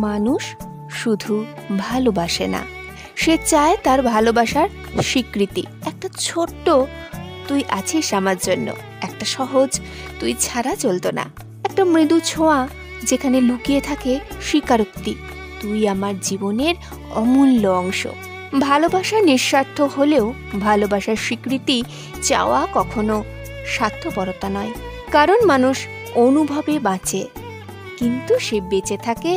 মানুষ শুধু ভালোবাসে না, সে চায় তার ভালোবাসার স্বীকৃতি। একটা ছোট্ট তুই আছিস আমার জন্য, একটা সহজ তুই ছাড়া চলতো না, একটা মৃদু ছোঁয়া যেখানে লুকিয়ে থাকে স্বীকারোক্তি তুই আমার জীবনের অমূল্য অংশ। ভালোবাসা নিঃস্বার্থ হলেও ভালোবাসার স্বীকৃতি চাওয়া কখনো স্বার্থপরতা নয়, কারণ মানুষ অনুভবে বাঁচে, কিন্তু সে বেঁচে থাকে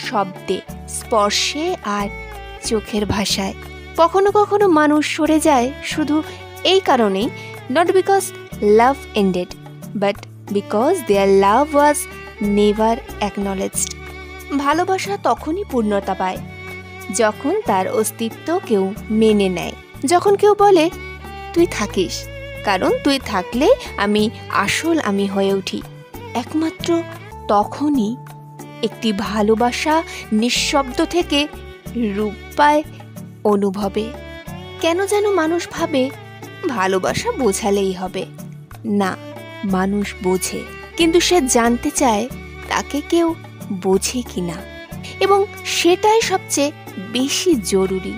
শব্দে, স্পর্শে আর চোখের ভাষায়। কখনো কখনো মানুষ সরে যায় শুধু এই কারণেই, not because love ended, but because there love was never acknowledged. ভালোবাসা তখনই পূর্ণতা পায় যখন তার অস্তিত্ব কেউ মেনে নেয়, যখন কেউ বলে তুই থাকিস, কারণ তুই থাকলে আমি আসল আমি হয়ে উঠি। একমাত্র তখনই একটি ভালোবাসা নিঃশব্দ থেকে রূপ পায় অনুভবে। কেন যেন মানুষ ভাবে ভালোবাসা বোঝালেই হবে। না, মানুষ বোঝে, কিন্তু সে জানতে চায় তাকে কেউ বোঝে কিনা, এবং সেটাই সবচেয়ে বেশি জরুরি।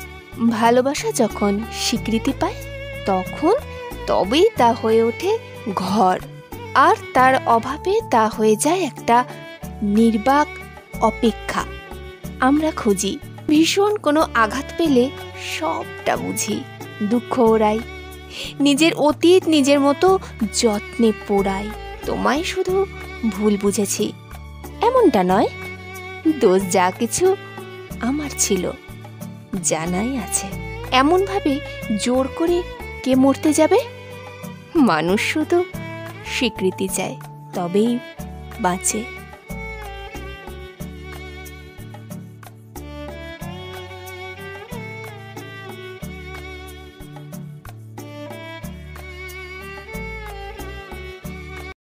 ভালোবাসা যখন স্বীকৃতি পায় তখন তবেই তা হয়ে ওঠে ঘর, আর তার অভাবে তা হয়ে যায় একটা নির্বাক অপেক্ষা। আমরা খুঁজি, ভীষণ কোনো আঘাত পেলে সবটা বুঝি, দুঃখ ওড়াই, নিজের অতীত নিজের মতো যত্নে পোড়াই। তোমায় শুধু ভুল বুঝেছি এমনটা নয়, দোষ যা কিছু আমার ছিল জানাই আছে। এমনভাবে জোর করে কে মরতে যাবে? মানুষ শুধু স্বীকৃতি চায়, তবেই বাঁচে।